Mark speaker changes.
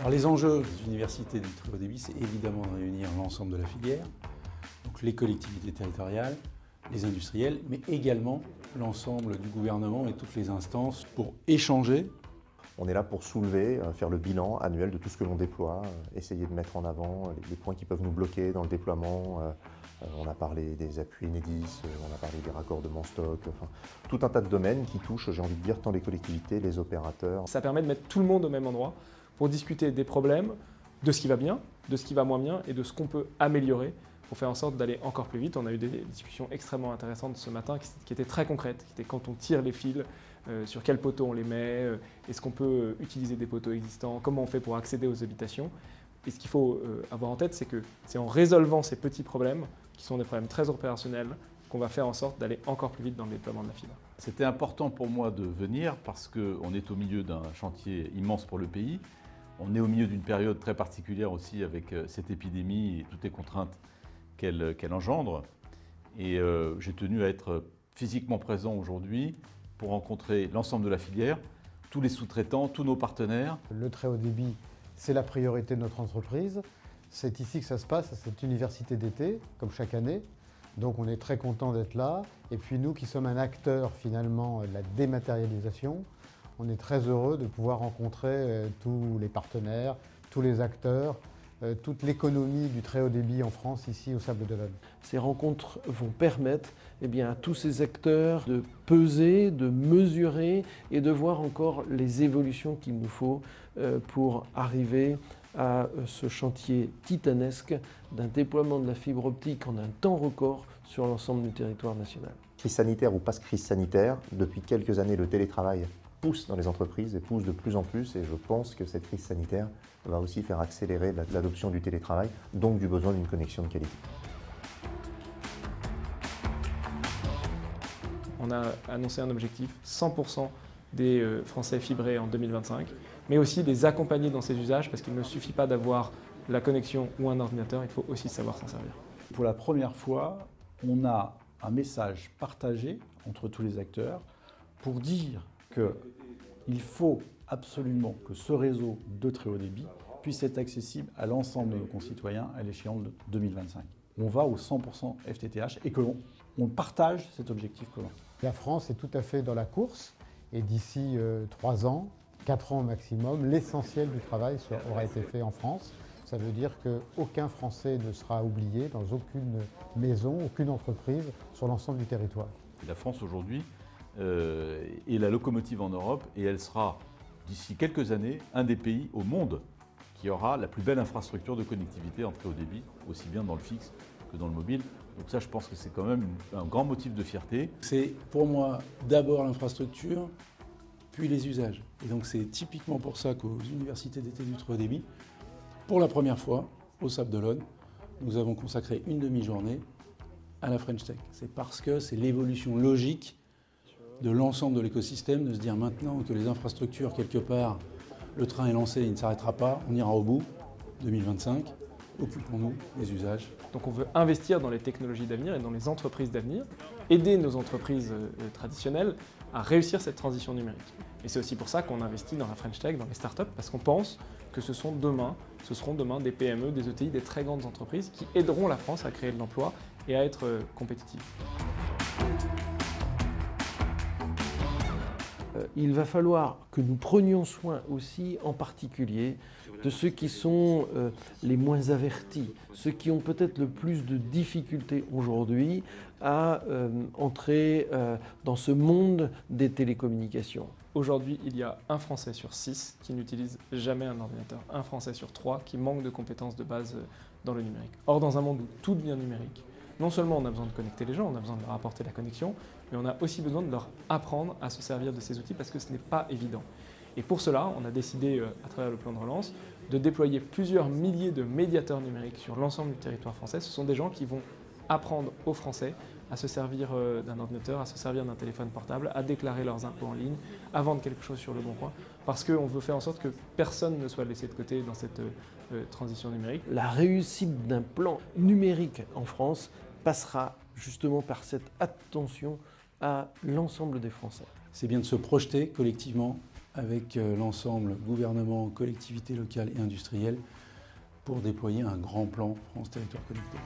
Speaker 1: Alors les enjeux des universités du très haut débit, c'est évidemment de réunir l'ensemble de la filière, donc les collectivités territoriales, les industriels, mais également l'ensemble du gouvernement et toutes les instances pour échanger.
Speaker 2: On est là pour soulever, faire le bilan annuel de tout ce que l'on déploie, essayer de mettre en avant les points qui peuvent nous bloquer dans le déploiement. On a parlé des appuis Enedis, on a parlé des raccordements stock, enfin, tout un tas de domaines qui touchent, j'ai envie de dire, tant les collectivités, les opérateurs.
Speaker 3: Ça permet de mettre tout le monde au même endroit pour discuter des problèmes, de ce qui va bien, de ce qui va moins bien et de ce qu'on peut améliorer pour faire en sorte d'aller encore plus vite. On a eu des discussions extrêmement intéressantes ce matin qui étaient très concrètes, qui étaient quand on tire les fils, sur quel poteau on les met, est-ce qu'on peut utiliser des poteaux existants, comment on fait pour accéder aux habitations. Et ce qu'il faut avoir en tête, c'est que c'est en résolvant ces petits problèmes, qui sont des problèmes très opérationnels, qu'on va faire en sorte d'aller encore plus vite dans le déploiement de la fibre.
Speaker 4: C'était important pour moi de venir parce qu'on est au milieu d'un chantier immense pour le pays. On est au milieu d'une période très particulière aussi avec cette épidémie et toutes les contraintes qu'elle engendre. Et j'ai tenu à être physiquement présent aujourd'hui pour rencontrer l'ensemble de la filière, tous les sous-traitants, tous nos partenaires.
Speaker 5: Le très haut débit, c'est la priorité de notre entreprise. C'est ici que ça se passe, à cette université d'été, comme chaque année. Donc on est très content d'être là. Et puis nous qui sommes un acteur finalement de la dématérialisation, on est très heureux de pouvoir rencontrer tous les partenaires, tous les acteurs, toute l'économie du très haut débit en France, ici au Sables d'Olonne.
Speaker 6: Ces rencontres vont permettre à tous ces acteurs de peser, de mesurer et de voir encore les évolutions qu'il nous faut pour arriver à ce chantier titanesque d'un déploiement de la fibre optique en un temps record sur l'ensemble du territoire national.
Speaker 2: Crise sanitaire ou pas crise sanitaire, depuis quelques années, le télétravail pousse dans les entreprises et pousse de plus en plus, et je pense que cette crise sanitaire va aussi faire accélérer l'adoption du télétravail, donc du besoin d'une connexion de qualité.
Speaker 3: On a annoncé un objectif 100% des Français fibrés en 2025, mais aussi les accompagner dans ces usages, parce qu'il ne suffit pas d'avoir la connexion ou un ordinateur, il faut aussi savoir s'en servir.
Speaker 7: Pour la première fois, on a un message partagé entre tous les acteurs pour dire qu'il faut absolument que ce réseau de très haut débit puisse être accessible à l'ensemble de nos concitoyens à l'échéance de 2025. On va au 100% FTTH et que l'on partage cet objectif commun.
Speaker 5: La France est tout à fait dans la course et d'ici 3 ans, 4 ans au maximum, l'essentiel du travail aura été fait en France. Ça veut dire qu'aucun Français ne sera oublié dans aucune maison, aucune entreprise sur l'ensemble du territoire.
Speaker 4: La France aujourd'hui est la locomotive en Europe et elle sera d'ici quelques années un des pays au monde qui aura la plus belle infrastructure de connectivité en très haut débit, aussi bien dans le fixe que dans le mobile. Donc ça, je pense que c'est quand même un grand motif de fierté.
Speaker 1: C'est pour moi d'abord l'infrastructure, puis les usages. Et donc c'est typiquement pour ça qu'aux universités d'été du très haut débit, pour la première fois, au Sables d'Olonne, nous avons consacré une demi-journée à la French Tech. C'est parce que c'est l'évolution logique de l'ensemble de l'écosystème, de se dire maintenant que les infrastructures, quelque part, le train est lancé, il ne s'arrêtera pas, on ira au bout, 2025, occupons-nous des usages.
Speaker 3: Donc on veut investir dans les technologies d'avenir et dans les entreprises d'avenir, aider nos entreprises traditionnelles à réussir cette transition numérique. Et c'est aussi pour ça qu'on investit dans la French Tech, dans les startups, parce qu'on pense que ce seront demain des PME, des ETI, des très grandes entreprises qui aideront la France à créer de l'emploi et à être compétitive.
Speaker 6: Il va falloir que nous prenions soin aussi, en particulier, de ceux qui sont les moins avertis, ceux qui ont peut-être le plus de difficultés aujourd'hui à entrer dans ce monde des télécommunications.
Speaker 3: Aujourd'hui, il y a un Français sur 6 qui n'utilise jamais un ordinateur, un Français sur 3 qui manque de compétences de base dans le numérique. Or, dans un monde où tout devient numérique, non seulement on a besoin de connecter les gens, on a besoin de leur apporter la connexion, mais on a aussi besoin de leur apprendre à se servir de ces outils parce que ce n'est pas évident. Et pour cela, on a décidé, à travers le plan de relance, de déployer plusieurs milliers de médiateurs numériques sur l'ensemble du territoire français. Ce sont des gens qui vont apprendre aux Français à se servir d'un ordinateur, à se servir d'un téléphone portable, à déclarer leurs impôts en ligne, à vendre quelque chose sur le bon coin, parce qu'on veut faire en sorte que personne ne soit laissé de côté dans cette transition numérique.
Speaker 6: La réussite d'un plan numérique en France passera justement par cette attention à l'ensemble des Français.
Speaker 1: C'est bien de se projeter collectivement avec l'ensemble gouvernement, collectivités locales et industrielles pour déployer un grand plan France Territoire Connecté.